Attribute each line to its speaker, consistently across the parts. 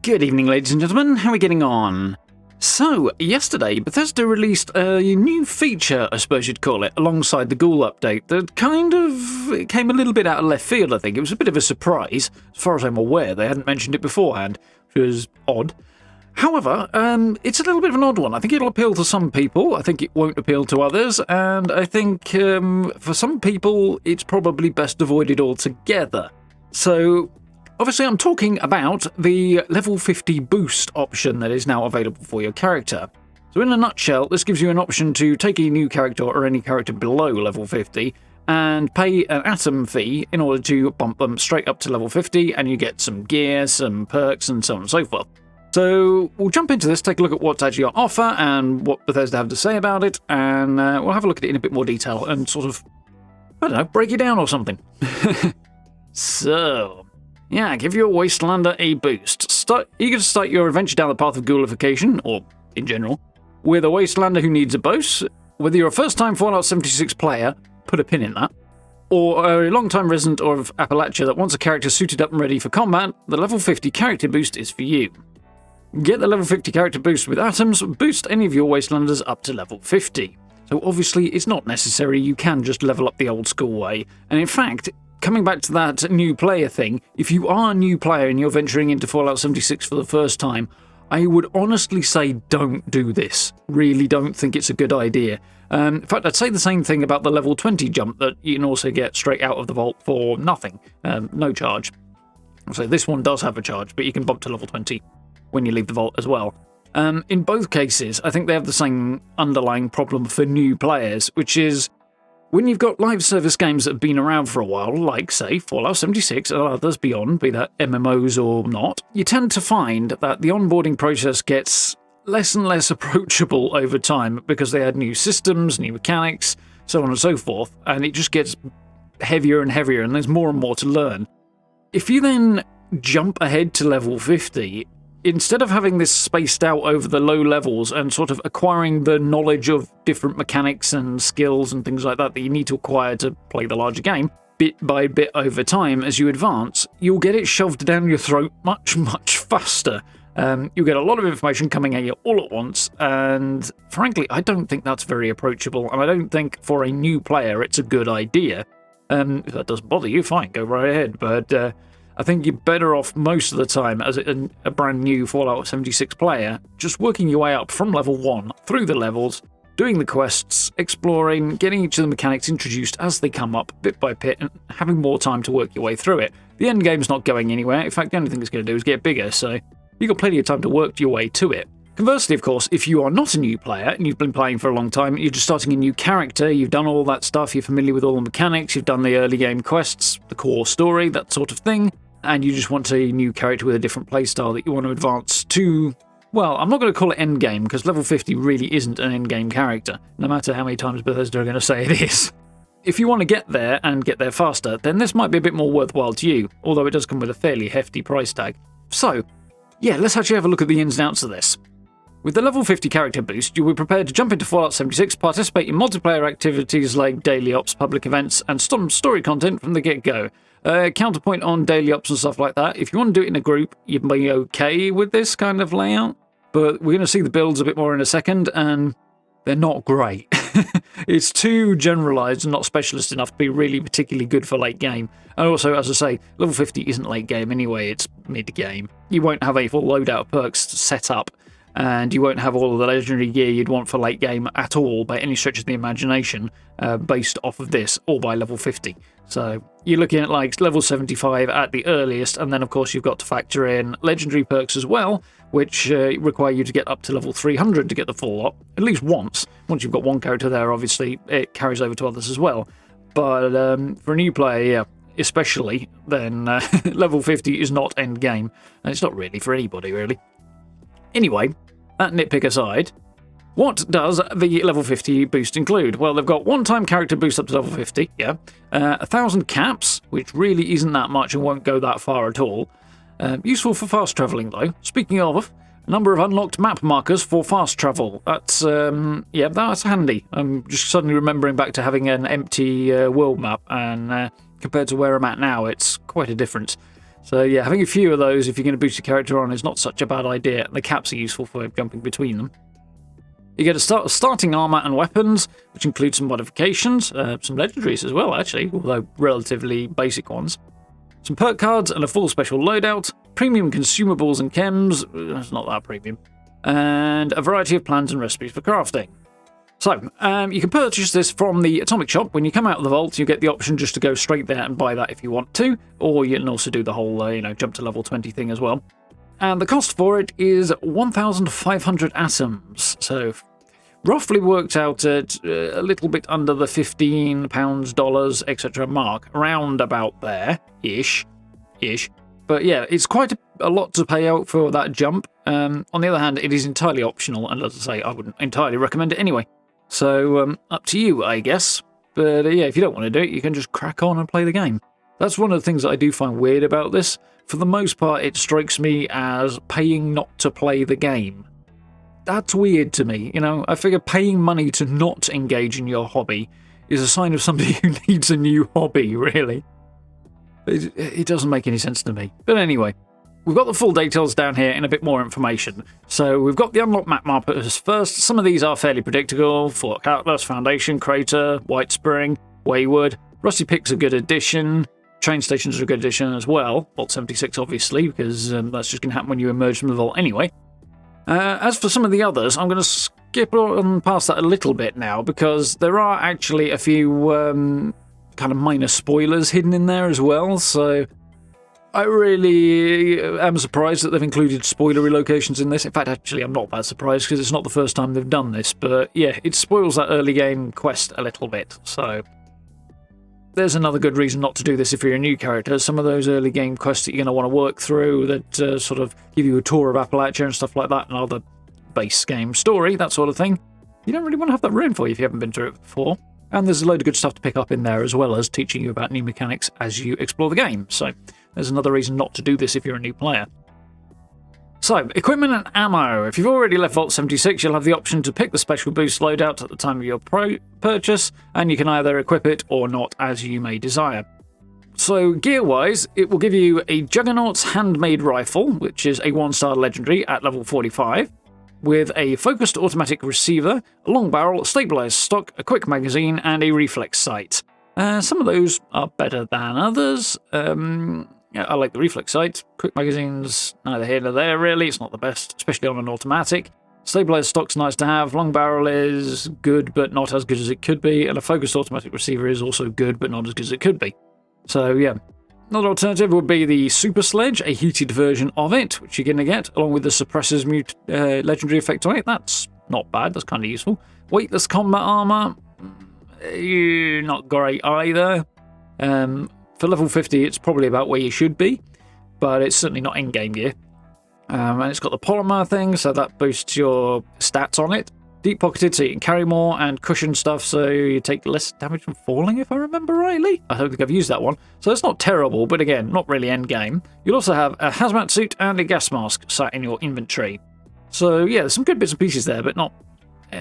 Speaker 1: Good evening, ladies and gentlemen. How are we getting on? So, yesterday, Bethesda released a new feature, I suppose you'd call it, alongside the Ghoul update that kind of came a little bit out of left field, I think. It was a bit of a surprise. As far as I'm aware, they hadn't mentioned it beforehand, which was odd. However, it's a little bit of an odd one. I think it'll appeal to some people. I think it won't appeal to others. And I think for some people, it's probably best avoided altogether. So, obviously, I'm talking about the level 50 boost option that is now available for your character. So in a nutshell, this gives you an option to take a new character or any character below level 50 and pay an atom fee in order to bump them straight up to level 50, and you get some gear, some perks, and so on and so forth. So we'll jump into this, take a look at what's actually on offer and what Bethesda have to say about it, and we'll have a look at it in a bit more detail and sort of, I don't know, break it down or something. So, yeah, give your Wastelander a boost. Eager to start your adventure down the path of ghoulification, or in general, with a Wastelander who needs a boss. Whether you're a first-time Fallout 76 player, put a pin in that, or a long-time resident of Appalachia that wants a character suited up and ready for combat, the level 50 character boost is for you. Get the level 50 character boost with atoms, boost any of your Wastelanders up to level 50. So obviously it's not necessary, you can just level up the old school way, and in fact, coming back to that new player thing, if you are a new player and you're venturing into Fallout 76 for the first time, I would honestly say don't do this. Really don't think it's a good idea. In fact, I'd say the same thing about the level 20 jump that you can also get straight out of the vault for nothing, no charge. So this one does have a charge, but you can bump to level 20 when you leave the vault as well. In both cases, I think they have the same underlying problem for new players, which is when you've got live service games that have been around for a while, like, say, Fallout 76 or others beyond, be that MMOs or not, you tend to find that the onboarding process gets less and less approachable over time because they add new systems, new mechanics, so on and so forth, and it just gets heavier and heavier, and there's more and more to learn. If you then jump ahead to level 50, instead of having this spaced out over the low levels and sort of acquiring the knowledge of different mechanics and skills and things like that that you need to acquire to play the larger game, bit by bit over time as you advance, you'll get it shoved down your throat much, much faster. You'll get a lot of information coming at you all at once, and frankly, I don't think that's very approachable, and I don't think for a new player it's a good idea. If that doesn't bother you, fine, go right ahead, but I think you're better off most of the time as a brand new Fallout 76 player, just working your way up from level 1 through the levels, doing the quests, exploring, getting each of the mechanics introduced as they come up bit by bit, and having more time to work your way through it. The end game's not going anywhere. In fact, the only thing it's going to do is get bigger, so you've got plenty of time to work your way to it. Conversely, of course, if you are not a new player and you've been playing for a long time, you're just starting a new character, you've done all that stuff, you're familiar with all the mechanics, you've done the early game quests, the core story, that sort of thing, and you just want a new character with a different playstyle that you want to advance to, well, I'm not going to call it endgame, because level 50 really isn't an endgame character, no matter how many times Bethesda are going to say it is. If you want to get there and get there faster, then this might be a bit more worthwhile to you, although it does come with a fairly hefty price tag. So, yeah, let's actually have a look at the ins and outs of this. With the level 50 character boost, you'll be prepared to jump into Fallout 76, participate in multiplayer activities like daily ops, public events, and some story content from the get-go. Counterpoint on daily ops and stuff like that, if you want to do it in a group, you'd be okay with this kind of layout, but we're going to see the builds a bit more in a second, and they're not great. It's too generalised and not specialist enough to be really particularly good for late game. And also, as I say, level 50 isn't late game anyway, it's mid-game. You won't have a full loadout of perks set up, and you won't have all of the legendary gear you'd want for late game at all by any stretch of the imagination based off of this, or by level 50. So you're looking at like level 75 at the earliest, and then of course you've got to factor in legendary perks as well, which require you to get up to level 300 to get the full lot, at least once. Once you've got one character there, obviously it carries over to others as well. But for a new player, yeah, especially, then level 50 is not end game, and it's not really for anybody, really. Anyway, that nitpick aside, what does the level 50 boost include? Well, they've got one-time character boost up to level 50, yeah. 1,000 caps, which really isn't that much and won't go that far at all. Useful for fast travelling, though. Speaking of, a number of unlocked map markers for fast travel. That's, yeah, that's handy. I'm just suddenly remembering back to having an empty world map, and compared to where I'm at now, it's quite a difference. So yeah, having a few of those if you're going to boost your character on is not such a bad idea. The caps are useful for jumping between them. You get a starting armor and weapons, which include some modifications, some legendaries as well, actually, although relatively basic ones. Some perk cards and a full special loadout, premium consumables and chems, it's not that premium, and a variety of plans and recipes for crafting. So, you can purchase this from the Atomic Shop. When you come out of the vault, you get the option just to go straight there and buy that if you want to, or you can also do the whole, jump to level 20 thing as well. And the cost for it is 1,500 atoms, so roughly worked out at a little bit under the £15, dollars, etc. mark, around about there-ish. But yeah, it's quite a lot to pay out for that jump. On the other hand, it is entirely optional, and as I say, I wouldn't entirely recommend it anyway. So, up to you, I guess. But yeah, if you don't want to do it, you can just crack on and play the game. That's one of the things that I do find weird about this. For the most part, it strikes me as paying not to play the game. That's weird to me, I figure paying money to not engage in your hobby is a sign of somebody who needs a new hobby, really. It doesn't make any sense to me. But anyway, we've got the full details down here in a bit more information. So we've got the unlock map markers first. Some of these are fairly predictable. Fort Atlas, Foundation, Crater, White Spring, Wayward. Rusty Peak's a good addition. Train stations are a good addition as well. Vault 76, obviously, because that's just going to happen when you emerge from the vault anyway. As for some of the others, I'm going to skip on past that a little bit now, because there are actually a few kind of minor spoilers hidden in there as well, so I really am surprised that they've included spoilery locations in this. In fact, actually, I'm not that surprised, because it's not the first time they've done this, but yeah, it spoils that early game quest a little bit, so there's another good reason not to do this if you're a new character. Some of those early game quests that you're going to want to work through that sort of give you a tour of Appalachia and stuff like that, and other base game story, that sort of thing, you don't really want to have that ruined for you if you haven't been through it before. And there's a load of good stuff to pick up in there, as well as teaching you about new mechanics as you explore the game. So there's another reason not to do this if you're a new player. So, equipment and ammo. If you've already left Vault 76, you'll have the option to pick the special boost loadout at the time of your purchase, and you can either equip it or not as you may desire. So, gear-wise, it will give you a Juggernaut's handmade rifle, which is a 1-star legendary at level 45, with a focused automatic receiver, a long barrel, stabilized stock, a quick magazine, and a reflex sight. Some of those are better than others. I like the reflex sight. Quick magazine's neither here nor there, really. It's not the best, especially on an automatic. Stabilized stock's nice to have. Long barrel is good, but not as good as it could be. And a focused automatic receiver is also good, but not as good as it could be. So, yeah. Another alternative would be the Super Sledge, a heated version of it, which you're going to get, along with the Suppressor's legendary effect on it. That's not bad. That's kind of useful. Weightless combat armor, not great either. For level 50, it's probably about where you should be, but it's certainly not in-game gear. And it's got the polymer thing, so that boosts your stats on it. Deep-pocketed, so you can carry more, and cushion stuff, so you take less damage from falling, if I remember rightly. I don't think I've used that one. So it's not terrible, but again, not really end-game. You'll also have a hazmat suit and a gas mask sat in your inventory. So yeah, there's some good bits and pieces there, but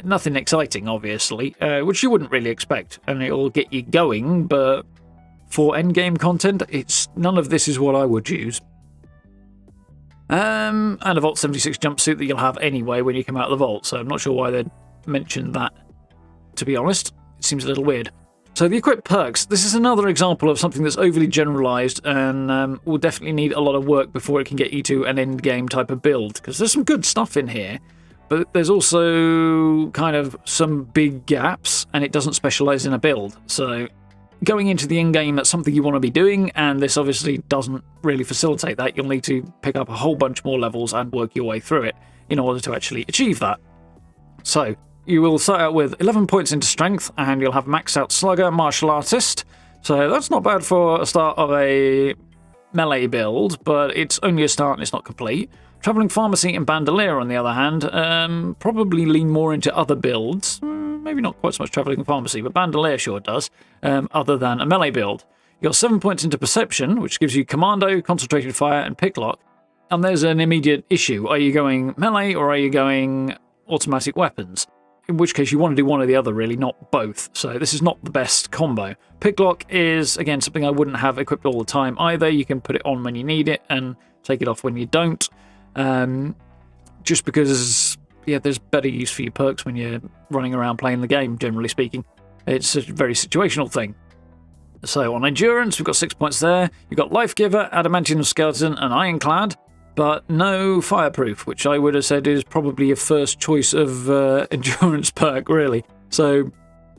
Speaker 1: nothing exciting, obviously, which you wouldn't really expect. And it'll get you going, but for endgame content, none of this is what I would use. And a Vault 76 jumpsuit that you'll have anyway when you come out of the vault, so I'm not sure why they'd mention that, to be honest. It seems a little weird. So the equipped perks. This is another example of something that's overly generalised and will definitely need a lot of work before it can get you to an endgame type of build, because there's some good stuff in here, but there's also kind of some big gaps, and it doesn't specialise in a build, so going into the in-game, that's something you want to be doing, and this obviously doesn't really facilitate that. You'll need to pick up a whole bunch more levels and work your way through it in order to actually achieve that. So, you will start out with 11 points into strength, and you'll have maxed out slugger, martial artist. So that's not bad for a start of a melee build, but it's only a start and it's not complete. Travelling pharmacy and bandolier, on the other hand, probably lean more into other builds. Maybe not quite so much travelling pharmacy, but bandolier sure does, other than a melee build. You've got 7 points into perception, which gives you commando, concentrated fire, and picklock. And there's an immediate issue. Are you going melee or are you going automatic weapons? in which case you want to do one or the other, really, not both. So this is not the best combo. Picklock is, again, something I wouldn't have equipped all the time either. You can put it on when you need it and take it off when you don't. Just because, yeah, there's better use for your perks when you're running around playing the game, generally speaking. It's a very situational thing. So on endurance, we've got 6 points there. You've got Life Giver, Adamantium Skeleton, and Ironclad, but no Fireproof, which I would have said is probably a first choice of endurance perk, really. So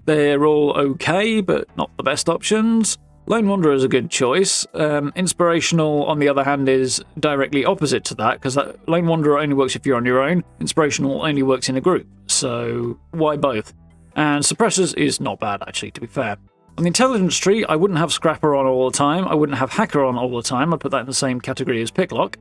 Speaker 1: they're all okay, but not the best options. Lone Wanderer is a good choice. Inspirational, on the other hand, is directly opposite to that, because Lone Wanderer only works if you're on your own. Inspirational only works in a group, so why both? And Suppressors is not bad, actually, to be fair. On the intelligence tree, I wouldn't have Scrapper on all the time. I wouldn't have Hacker on all the time. I'd put that in the same category as Picklock.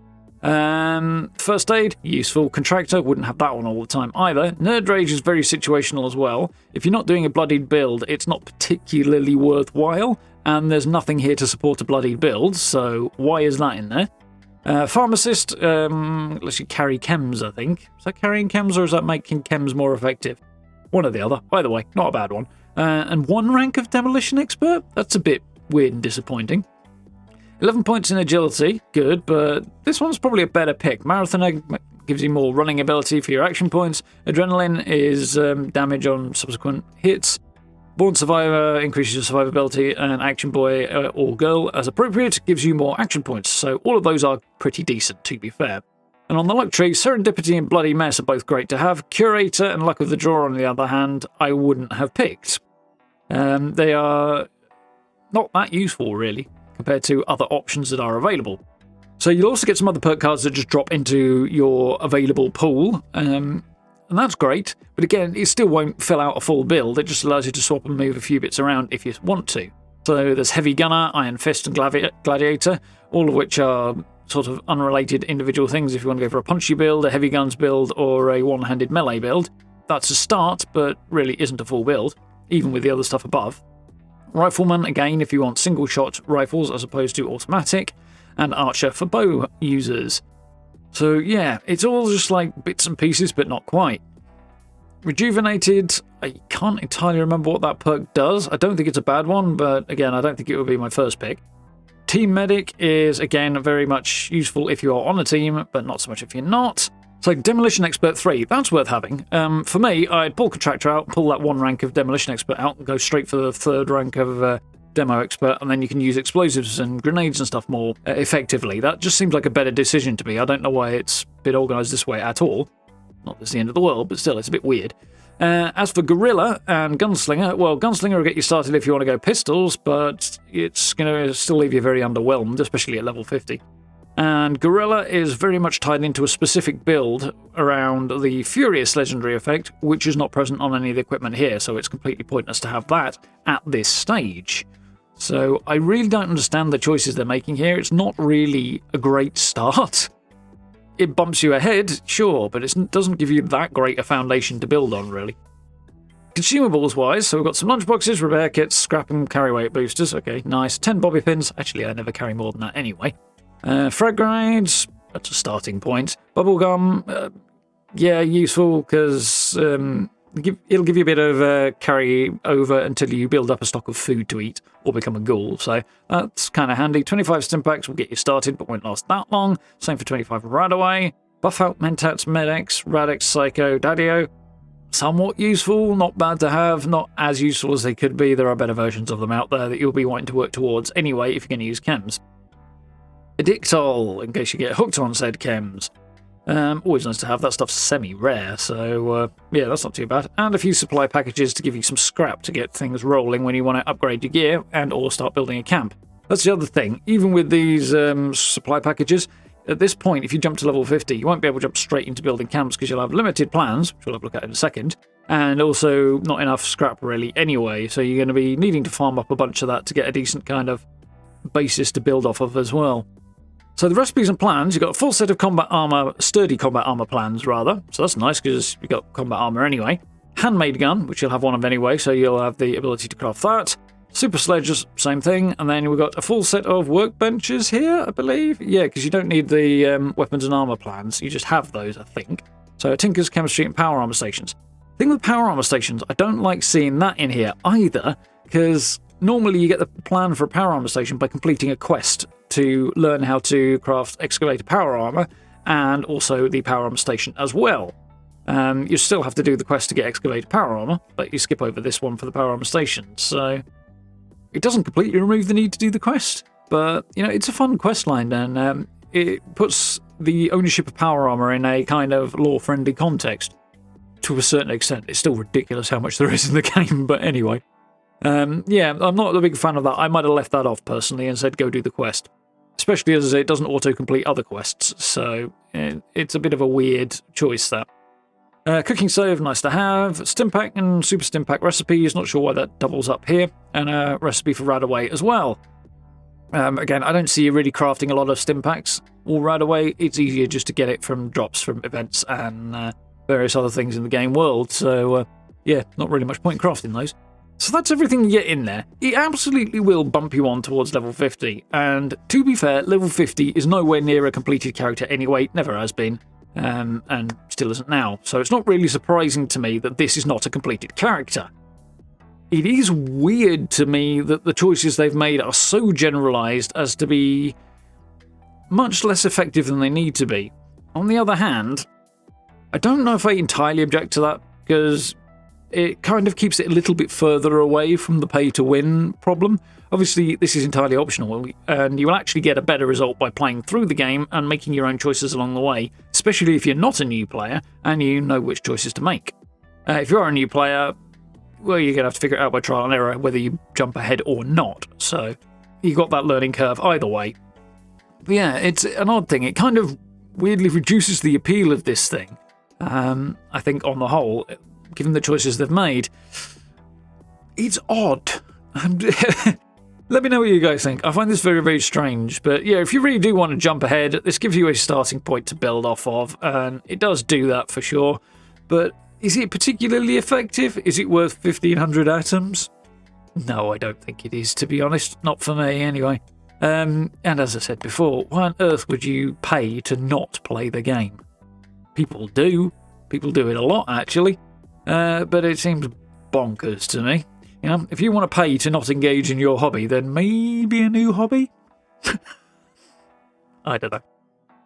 Speaker 1: First Aid, useful. Contractor, wouldn't have that one all the time either. Nerd Rage is very situational as well. If you're not doing a bloodied build, it's not particularly worthwhile, and there's nothing here to support a bloodied build, so why is that in there? Pharmacist lets you carry chems, I think. Is that carrying chems, or is that making chems more effective? One or the other. Either way, not a bad one. And 1 rank of Demolition Expert? That's a bit weird and disappointing. 11 points in Agility, good, but this one's probably a better pick. Marathon Egg gives you more running ability for your action points. Adrenaline is damage on subsequent hits. Born Survivor increases your survivability, and Action Boy or Girl, as appropriate, gives you more action points. So all of those are pretty decent, to be fair. And on the luck tree, Serendipity and Bloody Mess are both great to have. Curator and Luck of the Draw, on the other hand, I wouldn't have picked. They are not that useful, really, compared to other options that are available. So you'll also get some other perk cards that just drop into your available pool, and that's great. But again, it still won't fill out a full build. It just allows you to swap and move a few bits around if you want to. So there's Heavy Gunner, Iron Fist, and Gladiator, all of which are sort of unrelated individual things if you want to go for a punchy build, a heavy guns build, or a one-handed melee build. That's a start, but really isn't a full build, even with the other stuff above. Rifleman, again, if you want single-shot rifles as opposed to automatic, and Archer for bow users. So yeah, it's all just like bits and pieces, but not quite. Rejuvenated, I can't entirely remember what that perk does. I don't think it's a bad one, but again, I don't think it would be my first pick. Team Medic is, again, very much useful if you are on a team, but not so much if you're not. So Demolition Expert 3, that's worth having. For me, I'd pull Contractor out, pull that 1 rank of Demolition Expert out, and go straight for the 3rd rank of Demo Expert, and then you can use explosives and grenades and stuff more effectively. That just seems like a better decision to me. I don't know why it's been organised this way at all. Not that it's the end of the world, but still, it's a bit weird. As for Gorilla and Gunslinger, well, Gunslinger will get you started if you want to go pistols, but it's going to still leave you very underwhelmed, especially at level 50. And Gorilla is very much tied into a specific build around the Furious legendary effect, which is not present on any of the equipment here, so it's completely pointless to have that at this stage. So I really don't understand the choices they're making here. It's not really a great start. It bumps you ahead, sure, but it doesn't give you that great a foundation to build on, really. Consumables-wise, so we've got some lunchboxes, repair kits, scrap and carry weight boosters. Okay, nice. 10 bobby pins. Actually, I never carry more than that anyway. Frag grenades, that's a starting point. Bubblegum, yeah, useful, because it'll give you a bit of carry over until you build up a stock of food to eat or become a ghoul, so that's kind of handy. 25 Stimpaks will get you started but won't last that long. Same for 25 Radaway. Buff out Mentats, Medex, Radix, Psycho, Daddio. Somewhat useful, not bad to have, not as useful as they could be. There are better versions of them out there that you'll be wanting to work towards anyway if you're going to use chems. Addictol, in case you get hooked on said chems. Always nice to have. That stuff's semi-rare, so yeah, that's not too bad. And a few supply packages to give you some scrap to get things rolling when you want to upgrade your gear and or start building a camp. That's the other thing. Even with these supply packages, at this point, if you jump to level 50, you won't be able to jump straight into building camps because you'll have limited plans, which we'll have a look at in a second, and also not enough scrap really anyway, so you're going to be needing to farm up a bunch of that to get a decent kind of basis to build off of as well. So the recipes and plans, you've got a full set of combat armor, sturdy combat armor plans rather, so that's nice because you've got combat armor anyway. Handmade gun, which you'll have one of anyway, so you'll have the ability to craft that. Super sledges, same thing, and then we've got a full set of workbenches here, I believe. Yeah, because you don't need the weapons and armor plans, you just have those, I think. So Tinker's, Chemistry, and Power Armor Stations. Thing with power armor stations, I don't like seeing that in here either, because normally you get the plan for a power armor station by completing a quest to learn how to craft excavator power armor, and also the power armor station as well. You still have to do the quest to get excavator power armor, but you skip over this one for the power armor station, so it doesn't completely remove the need to do the quest, but it's a fun quest line, and it puts the ownership of power armor in a kind of lore-friendly context. To a certain extent, it's still ridiculous how much there is in the game, but anyway. Yeah, I'm not a big fan of that. I might have left that off personally and said go do the quest. Especially as it doesn't auto-complete other quests, so it's a bit of a weird choice, that. Cooking stove, nice to have. Stimpack and super stimpack recipes, not sure why that doubles up here. And a recipe for Radaway as well. Again, I don't see you really crafting a lot of stimpacks all Radaway. It's easier just to get it from drops from events and various other things in the game world, so yeah, not really much point in crafting those. So that's everything you get in there. It absolutely will bump you on towards level 50, and to be fair, level 50 is nowhere near a completed character anyway, never has been, and still isn't now, so it's not really surprising to me that this is not a completed character. It is weird to me that the choices they've made are so generalised as to be much less effective than they need to be. On the other hand, I don't know if I entirely object to that, because it kind of keeps it a little bit further away from the pay-to-win problem. Obviously, this is entirely optional, and you will actually get a better result by playing through the game and making your own choices along the way, especially if you're not a new player and you know which choices to make. If you are a new player, well, you're going to have to figure it out by trial and error whether you jump ahead or not, so you got that learning curve either way. But yeah, it's an odd thing. It kind of weirdly reduces the appeal of this thing. I think on the whole, given the choices they've made, it's odd. Let me know what you guys think. I find this very, very strange. But yeah, if you really do want to jump ahead, this gives you a starting point to build off of, and it does do that for sure. But is it particularly effective? Is it worth 1,500 atoms? No, I don't think it is, to be honest. Not for me, anyway. And as I said before, why on earth would you pay to not play the game? People do. People do it a lot, actually. But it seems bonkers to me. If you want to pay to not engage in your hobby, then maybe a new hobby? I don't know.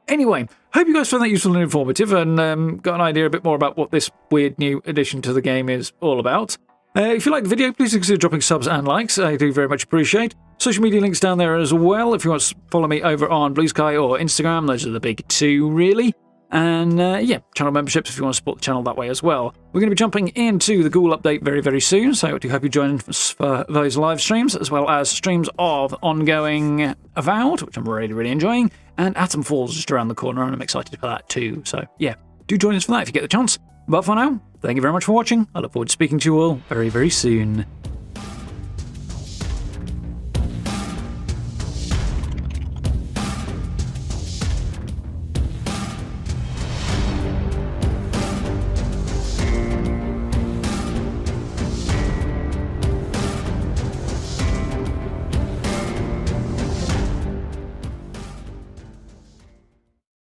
Speaker 1: Anyway, hope you guys found that useful and informative, and got an idea a bit more about what this weird new addition to the game is all about. If you liked the video, please consider dropping subs and likes. I do very much appreciate. Social media links down there as well. If you want to follow me over on Blue Sky or Instagram, those are the big two, really. And yeah, channel memberships if you want to support the channel that way as well. We're going to be jumping into the Ghoul update very, very soon, so I do hope you join us for those live streams, as well as streams of ongoing Avowed, which I'm really, really enjoying, and Atom Falls just around the corner, and I'm excited for that too. So yeah, do join us for that if you get the chance. But for now, thank you very much for watching. I look forward to speaking to you all very, very soon.